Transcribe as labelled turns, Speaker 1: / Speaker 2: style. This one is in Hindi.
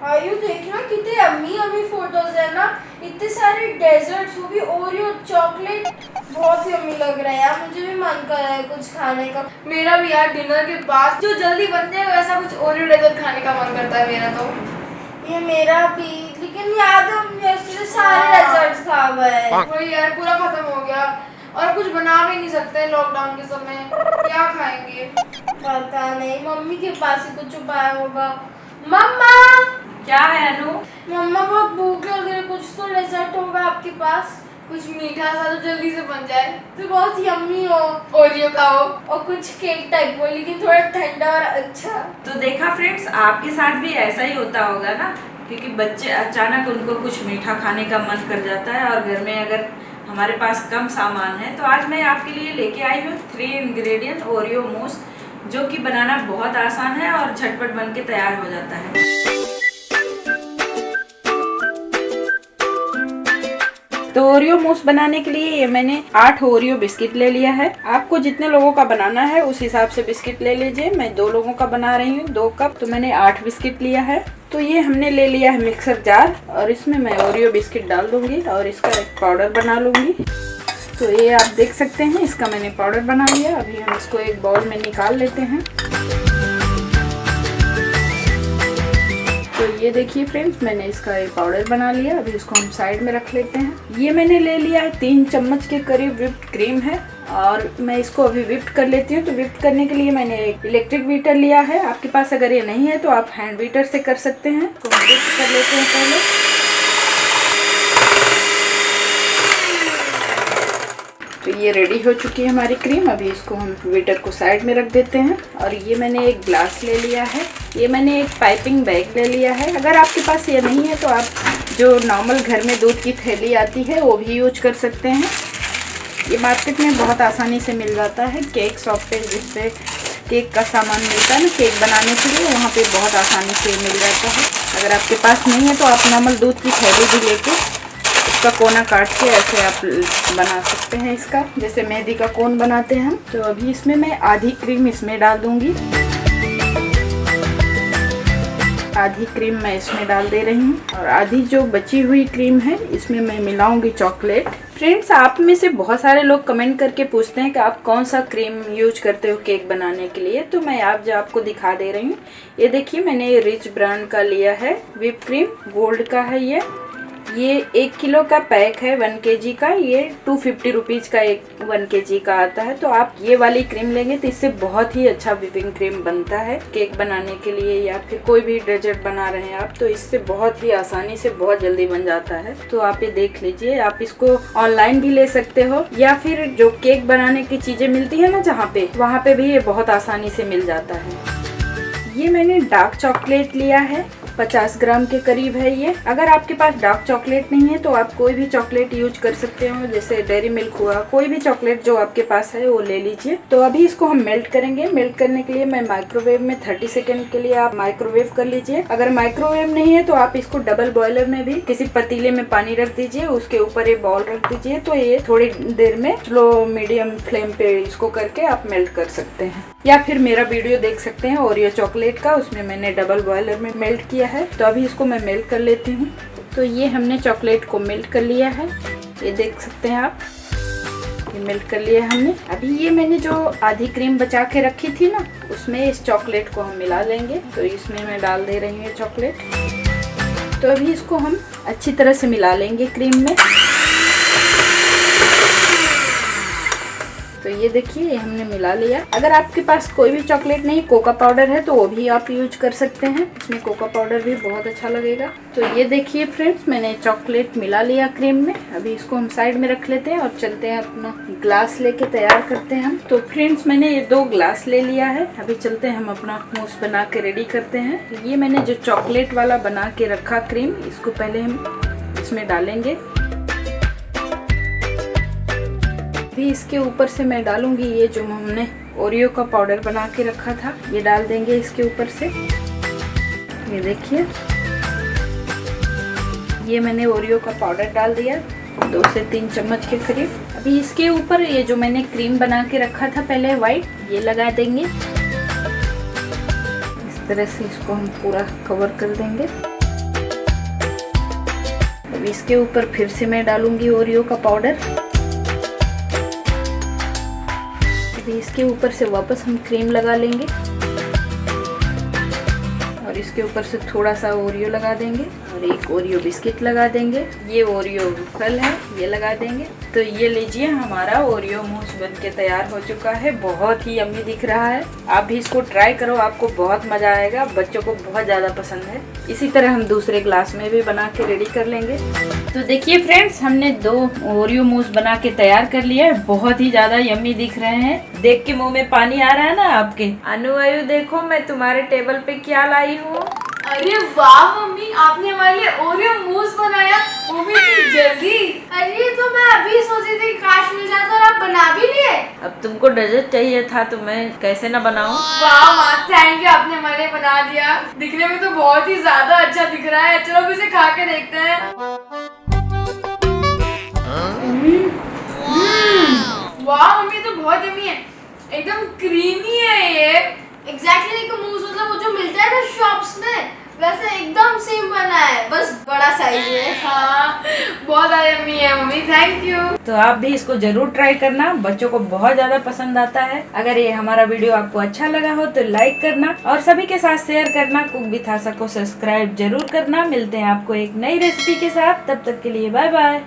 Speaker 1: आयु देखना कितने अम्मी अम्मी फोटोज है ना, इतने सारे डेजर्ट्स, वो भी ओरियो चॉकलेट, बहुत ही अम्मी लग रहा है यार। मुझे भी मन कर रहा है कुछ खाने का।
Speaker 2: मेरा भी यार, डिनर के बाद जो जल्दी बन जाए वैसा कुछ ओरियो डेजर्ट खाने का मन करता है मेरा तो।
Speaker 1: ये मेरा भी, लेकिन याद है ऐसे सारे डेजर्ट्स खा गए।
Speaker 2: वही यार, पूरा खत्म हो गया और कुछ बना भी नहीं सकते लॉकडाउन के समय, क्या खाएंगे?
Speaker 1: पता नहीं, मम्मी के पास ही कुछ उपाय होगा। मम्मा,
Speaker 3: क्या है अनु?
Speaker 1: मम्मा बहुत भूख लग रही है, कुछ तो डेजर्ट होगा आपके पास?
Speaker 2: कुछ मीठा सा तो जल्दी से बन जाए,
Speaker 1: तो बहुत यम्मी हो,
Speaker 2: ओरियो का हो
Speaker 1: और कुछ केक टाइप हो लेकिन थोड़ा ठंडा और अच्छा।
Speaker 3: तो देखा फ्रेंड्स, आपके साथ भी ऐसा ही होता होगा ना, क्योंकि बच्चे अचानक उनको कुछ मीठा खाने का मन कर जाता है और घर में अगर हमारे पास कम सामान है, तो आज मैं आपके लिए लेके आई हूँ 3 इंग्रेडिएंट ओरियो मूस, जो कि बनाना बहुत आसान है और झटपट बन के तैयार हो जाता है। तो ओरियो मूस बनाने के लिए मैंने 8 ओरियो बिस्किट ले लिया है। आपको जितने लोगों का बनाना है उस हिसाब से बिस्किट ले लीजिए। मैं 2 लोगों का बना रही हूँ, 2 कप, तो मैंने 8 बिस्किट लिया है। तो ये हमने ले लिया है मिक्सर जार और इसमें मैं ओरियो बिस्किट डाल दूंगी और इसका एक पाउडर बना लूंगी। तो ये आप देख सकते हैं, इसका मैंने पाउडर बना लिया। अभी हम इसको एक बाउल में निकाल लेते हैं। तो ये देखिए फ्रेंड्स, मैंने इसका एक पाउडर बना लिया। अभी इसको हम साइड में रख लेते हैं। ये मैंने ले लिया है 3 चम्मच के करीब व्हिप्ड क्रीम है और मैं इसको अभी व्हिप्ड कर लेती हूँ। तो व्हिप्ड करने के लिए मैंने एक इलेक्ट्रिक बीटर लिया है। आपके पास अगर ये नहीं है तो आप हैंड बीटर से कर सकते हैं। तो हम व्हिप्ड कर लेते हैं पहले। तो ये रेडी हो चुकी है हमारी क्रीम। अभी इसको हम बीटर को साइड में रख देते हैं। और ये मैंने एक ग्लास ले लिया है। ये मैंने एक पाइपिंग बैग ले लिया है। अगर आपके पास ये नहीं है तो आप जो नॉर्मल घर में दूध की थैली आती है वो भी यूज कर सकते हैं। ये मार्केट में बहुत आसानी से मिल जाता है। केक शॉप पे जिसपे केक का सामान मिलता है ना केक बनाने के लिए, वहाँ पे बहुत आसानी से मिल जाता है। अगर आपके पास नहीं है तो आप नॉर्मल दूध की थैली भी लेके उसका कोना काट के ऐसे आप बना सकते हैं इसका, जैसे मेहंदी का कोन बनाते हैं हम। तो अभी इसमें मैं आधी क्रीम इसमें डाल दूंगी। आधी क्रीम मैं इसमें डाल दे रही हूँ और आधी जो बची हुई क्रीम है इसमें मैं मिलाऊंगी चॉकलेट। फ्रेंड्स, आप में से बहुत सारे लोग कमेंट करके पूछते हैं कि आप कौन सा क्रीम यूज करते हो केक बनाने के लिए। तो मैं आज आपको दिखा दे रही हूँ। ये देखिए, मैंने रिच ब्रांड का लिया है व्हिप क्रीम, गोल्ड का है ये 1 किलो का पैक है 1 kg का। ये 250 रुपीज़ का एक 1 kg का आता है। तो आप ये वाली क्रीम लेंगे तो इससे बहुत ही अच्छा व्हिपिंग क्रीम बनता है केक बनाने के लिए, या फिर कोई भी डेजर्ट बना रहे हैं आप, तो इससे बहुत ही आसानी से बहुत जल्दी बन जाता है। तो आप ये देख लीजिए। आप इसको ऑनलाइन भी ले सकते हो या फिर जो केक बनाने की चीजें मिलती है ना जहाँ पे, वहाँ पे भी ये बहुत आसानी से मिल जाता है। ये मैंने डार्क चॉकलेट लिया है, 50 ग्राम के करीब है ये। अगर आपके पास डार्क चॉकलेट नहीं है तो आप कोई भी चॉकलेट यूज कर सकते हो, जैसे डेयरी मिल्क हुआ, कोई भी चॉकलेट जो आपके पास है वो ले लीजिए। तो अभी इसको हम मेल्ट करेंगे। मेल्ट करने के लिए मैं माइक्रोवेव में 30 सेकंड के लिए आप माइक्रोवेव कर लीजिए। अगर माइक्रोवेव नहीं है तो आप इसको डबल बॉयलर में भी किसी पतीले में पानी रख दीजिए, उसके ऊपर एक बॉल रख दीजिए। तो ये थोड़ी देर में स्लो मीडियम फ्लेम पे इसको करके आप मेल्ट कर सकते हैं, या फिर मेरा वीडियो देख सकते हैं ओरियो चॉकलेट का, उसमें मैंने डबल बॉयलर में मेल्ट किया है। तो अभी इसको मैं मेल्ट कर लेती हूँ। तो ये हमने चॉकलेट को मेल्ट कर लिया है, ये देख सकते हैं आप, ये मेल्ट कर लिया है हमने। अभी ये मैंने जो आधी क्रीम बचा के रखी थी ना, उसमें इस चॉकलेट को हम मिला लेंगे। तो इसमें मैं डाल दे रही हूँ चॉकलेट। तो अभी इसको हम अच्छी तरह से मिला लेंगे क्रीम में। तो ये देखिए, ये हमने मिला लिया। अगर आपके पास कोई भी चॉकलेट नहीं, कोका पाउडर है, तो वो भी आप यूज कर सकते हैं। इसमें कोका पाउडर भी बहुत अच्छा लगेगा। तो ये देखिए फ्रेंड्स, मैंने चॉकलेट मिला लिया क्रीम में। अभी इसको हम साइड में रख लेते हैं और चलते हैं अपना ग्लास लेके तैयार करते हैं हम। तो फ्रेंड्स, मैंने ये 2 ग्लास ले लिया है। अभी चलते हैं हम अपना मूस बना के रेडी करते हैं। तो ये मैंने जो चॉकलेट वाला बना के रखा क्रीम, इसको पहले हम इसमें डालेंगे। अभी इसके ऊपर से मैं डालूंगी ये जो हमने ओरियो का पाउडर बना के रखा था, ये डाल देंगे इसके ऊपर से। ये देखिए, ये मैंने ओरियो का पाउडर डाल दिया 2 से 3 चम्मच के करीब। अभी इसके ऊपर ये जो मैंने क्रीम बना के रखा था पहले व्हाइट, ये लगा देंगे। इस तरह से इसको हम पूरा कवर कर देंगे। अब इसके ऊपर फिर से मैं डालूंगी ओरियो का पाउडर। अभी इसके ऊपर से वापस हम क्रीम लगा लेंगे और इसके ऊपर से थोड़ा सा ओरियो लगा देंगे और एक ओरियो बिस्किट लगा देंगे। ये ओरियो फल है, ये लगा देंगे। तो ये लीजिए, हमारा ओरियो मूस बन के तैयार हो चुका है। बहुत ही यम्मी दिख रहा है। आप भी इसको ट्राई करो, आपको बहुत मजा आएगा। बच्चों को बहुत ज्यादा पसंद है। इसी तरह हम दूसरे ग्लास में भी बना के रेडी कर लेंगे। तो देखिए फ्रेंड्स, हमने 2 ओरियो मूस बना के तैयार कर लिया है। बहुत ही ज्यादा यम्मी दिख रहे हैं। देख के मुंह में पानी आ रहा है ना आपके। अनु आयु, देखो मैं तुम्हारे टेबल पे क्या लाई हूँ।
Speaker 2: अरे वाह मम्मी, आपने हमारे लिए ओरियो मूस बनाया, वो भी इतनी जल्दी।
Speaker 1: अरे तो मैं अभी सोची थी काश मिल जाता और आप बना भी लिए।
Speaker 3: अब तुमको डेजर्ट चाहिए था तो मैं कैसे ना बनाऊं।
Speaker 2: वाह माँ, थैंक यू, आपने हमारे लिए बना दिया। दिखने में तो बहुत ही ज्यादा अच्छा दिख रहा है। चलो अब इसे खा के देखते हैं। वाह मम्मी, तो बहुत यम्मी है, एकदम क्रीमी है ये।
Speaker 1: एग्जैक्टली एक मूस मतलब वो जो मिलता है ना शॉप्स में, वैसे एकदम सेम बना है, बस बड़ा साइज में।
Speaker 2: हाँ, बहुत ज्यादा यम्मी है मम्मी, थैंक यू।
Speaker 3: तो आप भी इसको जरूर ट्राई करना, बच्चों को बहुत ज्यादा पसंद आता है। अगर ये हमारा वीडियो आपको अच्छा लगा हो तो लाइक करना और सभी के साथ शेयर करना। कुक विथ आशा को सब्सक्राइब जरूर करना। मिलते हैं आपको एक नई रेसिपी के साथ, तब तक के लिए बाय बाय।